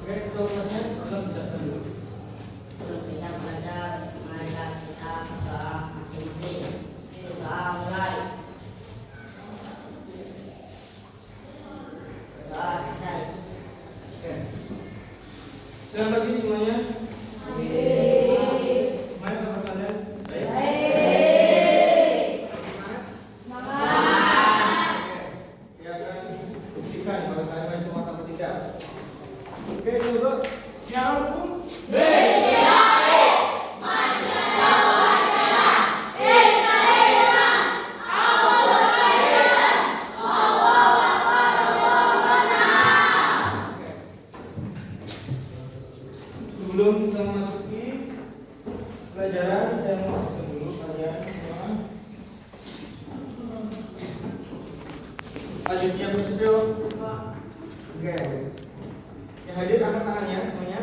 Oke, tugasnya kalau bisa dulu. Sebelum kita belajar, marilah kita berdoa masing-masing. Doa mulai. Doa selesai. Oke. Selamat pagi semuanya. Gimana kabar kalian? Baik. Semangat. Oke. Ya kan buktikan kalau kalian masih semangat atau tidak. Oke, coba. Assalamualaikum. Sebelum kita memasuki pelajaran, saya mau absen dulu kalian semua. Lanjutnya Presbyo. Oke. Yang hadir angkat tangannya semuanya.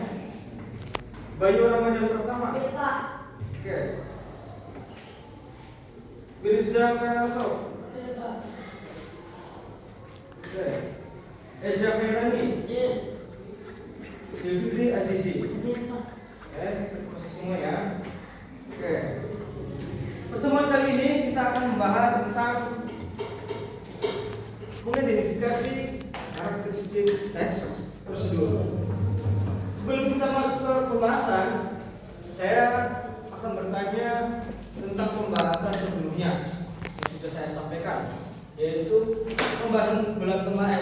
Bayu Ramadan pertama. Oke. Birza Feraso. Oke. Ezra Ferani. Zulfikri Azizi. Oke, proses semua ya. Oke. Pertemuan kali ini kita akan membahas tentang mengidentifikasi karakteristik teks prosedur. Sebelum kita masuk ke pembahasan, saya akan bertanya tentang pembahasan sebelumnya yang sudah saya sampaikan, yaitu pembahasan bulan kemarin.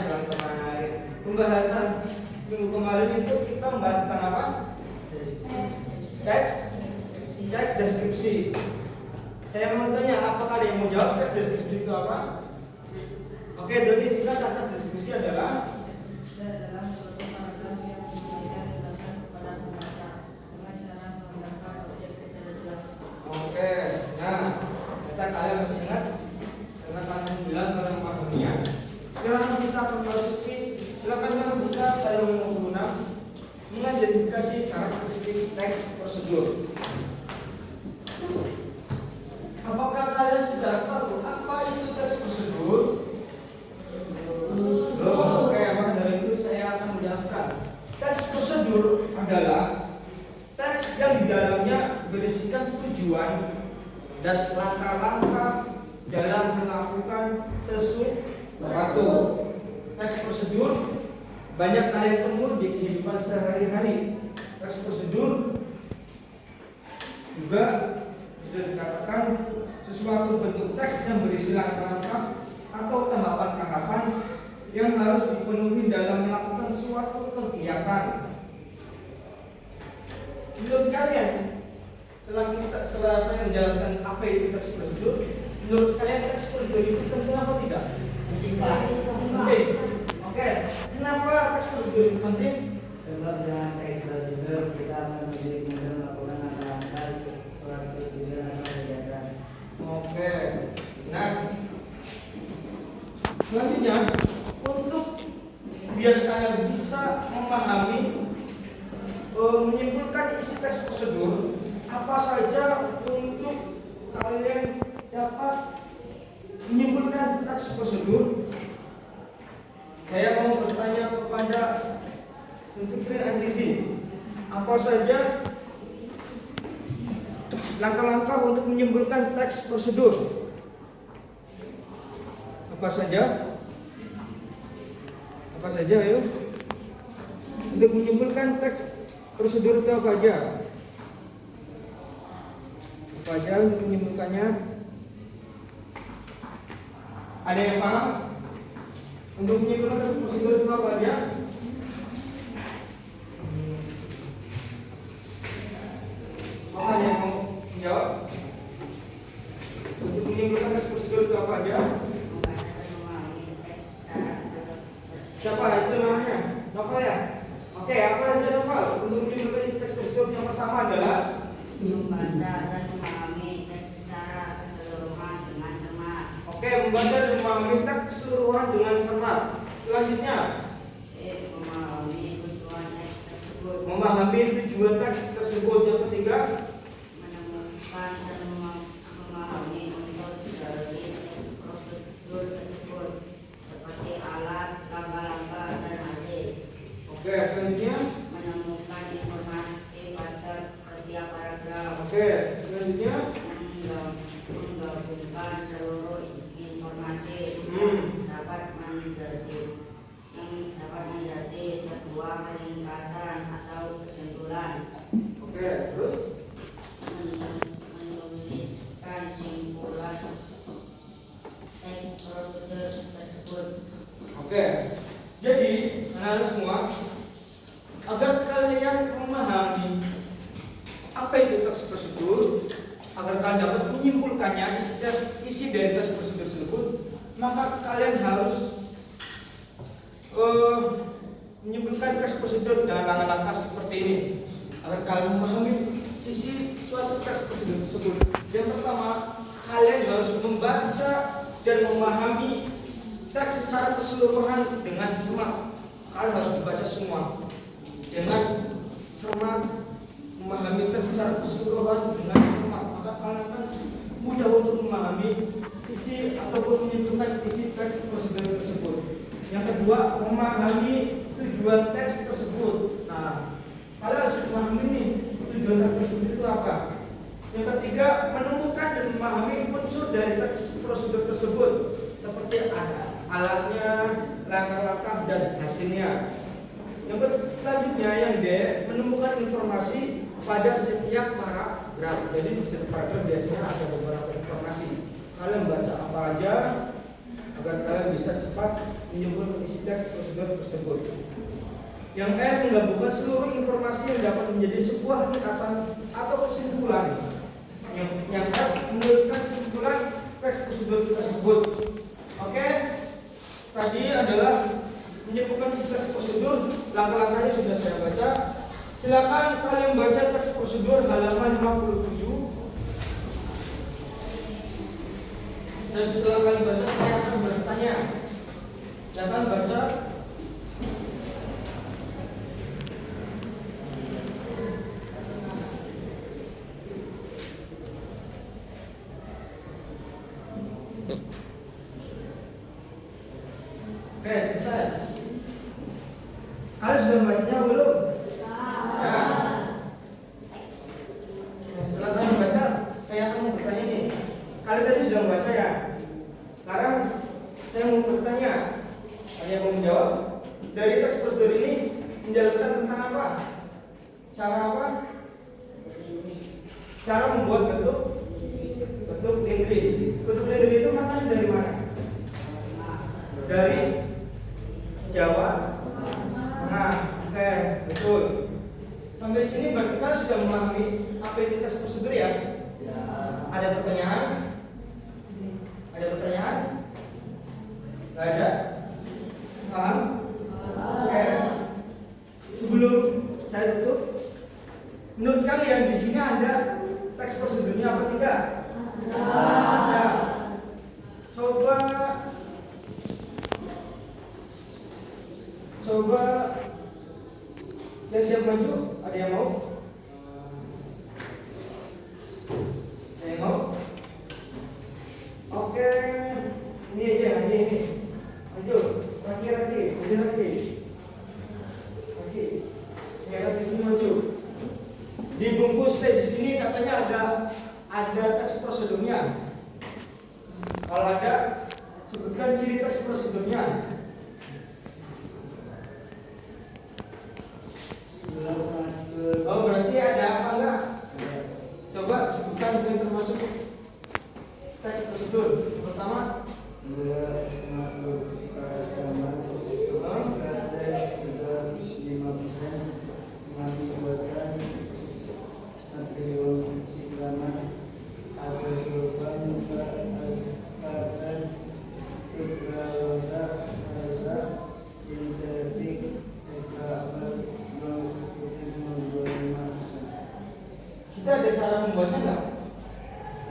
Pembahasan minggu kemarin itu kita membahas tentang apa? Teks deskripsi. Saya mau tanya, apakah ada yang mau jawab teks deskripsi itu apa? Oke, Doni, silakan. Teks deskripsi adalah dalam suatu paragraf yang memberikan penjelasan kepada pembaca dengan cara menggambarkan objek secara jelas. oke. Nah, kita kalian masih ingat karena kalian bilang kalian memahaminya. Sekarang kita akan masuki. Silakan kalian buka halaman 56 mengidentifikasi karakteristik teks prosedur. Apakah kalian sudah tahu apa itu teks prosedur? Oke, maka dari itu saya akan menjelaskan. Teks prosedur adalah teks yang di dalamnya berisikan tujuan dan langkah-langkah dalam melakukan sesuatu. Teks prosedur banyak kalian temui di kehidupan sehari-hari. Teks prosedur juga sudah dikatakan sesuatu bentuk teks yang berisi langkah-langkah atau tahapan-tahapan yang harus dipenuhi dalam melakukan suatu kegiatan. Menurut kalian, setelah saya menjelaskan apa itu teks prosedur, menurut kalian teks prosedur itu penting apa tidak? Penting. Oke. Kenapa teks prosedur itu penting? Sebab dengan teks prosedur kita akan menjadi mudah melakukan langkah-langkah suatu tujuan atau kegiatan. Oke. Nah, selanjutnya untuk biar kalian bisa memahami menyimpulkan isi teks prosedur, apa saja untuk kalian dapat menyimpulkan teks prosedur, saya mau bertanya kepada Zulfikri Azizi, apa saja langkah-langkah untuk menyimpulkan teks prosedur? Apa saja? Apa saja, ayo? Untuk menyimpulkan teks prosedur itu apa aja? Apa aja untuk menyimpulkannya? Ada yang paham? Untuk menyimpulkan teks prosedur itu apa aja? Maka ada yang mau menjawab? Untuk menyimpulkan teks prosedur itu apa aja? Siapa itu namanya? Novel ya? Oke, apa saja Novel? Untuk menyimpulkan isi teks prosedur yang pertama adalah Membaca dan memahami teks secara keseluruhan dengan cermat. oke, membaca dan memahami teks keseluruhan dengan cermat. Selanjutnya, Memahami tujuan teks tersebut. memahami tujuan teks tersebut. Yang ketiga, Menemukan dan memahami untuk dari teks prosedur tersebut seperti alat, langkah-langkah dan hasil. oke, selanjutnya Jadi, anak-anak semua, agar kalian memahami apa itu teks prosedur, agar kalian dapat menyimpulkannya isi dari teks prosedur tersebut, maka kalian harus menyimpulkan teks prosedur dengan langkah-langkah seperti ini agar kalian memahami isi suatu teks prosedur tersebut. Yang pertama, kalian harus membaca dan memahami teks secara keseluruhan dengan cermat. Kalian harus membaca semua dengan cermat, memahami teks secara keseluruhan dengan cermat, maka kalian akan mudah untuk memahami isi ataupun menyimpulkan isi teks prosedur tersebut. Yang kedua, memahami tujuan teks tersebut. Nah, kalian harus memahami nih, tujuan teks tersebut itu apa. Yang ketiga, menemukan dan memahami unsur dari teks prosedur tersebut, seperti alatnya, langkah-langkah dan hasilnya. Yang selanjutnya, yang D, menemukan informasi pada setiap paragraf. Jadi di setiap paragraf biasanya ada beberapa informasi. Kalian baca apa aja agar kalian bisa cepat menyimpulkan isi teks prosedur tersebut. Yang E, menggabungkan seluruh informasi yang dapat menjadi sebuah ringkasan atau kesimpulan. Yang F, menuliskan kesimpulan teks prosedur tersebut. Oke, tadi adalah menyimpulkan isi teks prosedur. Langkah-langkahnya sudah saya baca. Silakan kalian baca teks prosedur halaman 57. Dan setelah kalian baca, saya akan bertanya. Silakan baca. Oke, selesai. Kalian sudah membacanya belum? Ya. Nah, setelah kalian baca, saya akan bertanya nih. Kalian tadi sudah membaca ya? Sekarang saya mau bertanya. Kalian mau menjawab? Dari teks prosedur ini menjelaskan tentang apa? Cara apa? Cara membuat bentuk lingkri. Bentuk lingkri itu maknanya dari mana? Dari Jawa. Nah, oke, betul. Sampai sini berarti kalian sudah memahami apa itu teks prosedur ya? Ada pertanyaan? Ada pertanyaan? Gak ada? Paham? Oke. Sebelum saya tutup, menurut kalian di sini ada teks prosedurnya apa tidak? Ada. Coba yang siap maju, ada yang mau? Ada yang mau? Oke, ini aja, ini. Maju, lagi, lagi sini maju. Dibungkus di sini katanya ada teks prosedurnya. Kalau ada, sebutkan ciri teks prosedurnya. Oh, berarti ada apa enggak? Coba sebutkan yang termasuk teks prosedur. Pertama, kita ada cara membuatnya enggak?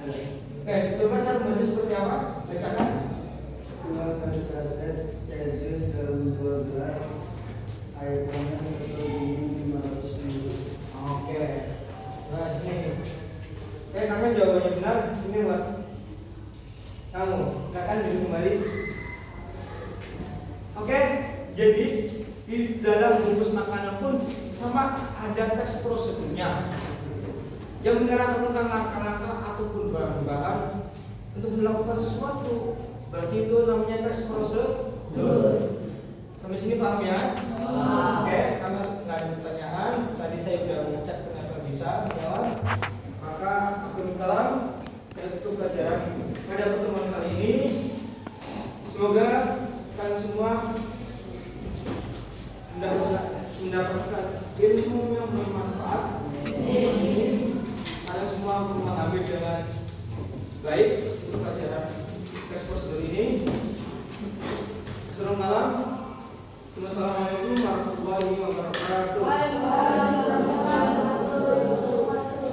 Oke, coba cara membuatnya seperti apa? Bacakan. Keluarkan saset jus dalam 2 gelas, air panas atau dingin 500 ml. Oke. Nah, ini. Karena jawabannya benar, ini buat kamu. Silakan duduk kembali. Oke, jadi di dalam bungkus makanan pun sama ada teks prosedurnya yang menerangkan tentang langkah-langkah ataupun bahan-bahan untuk melakukan sesuatu. Berarti itu namanya teks prosedur. Sampai sini paham ya? Oke, karena nggak ada pertanyaan, tadi saya sudah mengecek ternyata bisa menjawab. Maka aku kalam dan tutup pelajaran pada pertemuan kali ini. Semoga kalian semua mendapatkan ilmu yang bermanfaat. Kalian semua mengambil dengan baik untuk pelajaran tes prosedur ini. Selamat malam. Wassalamualaikum warahmatullahi wabarakatuh.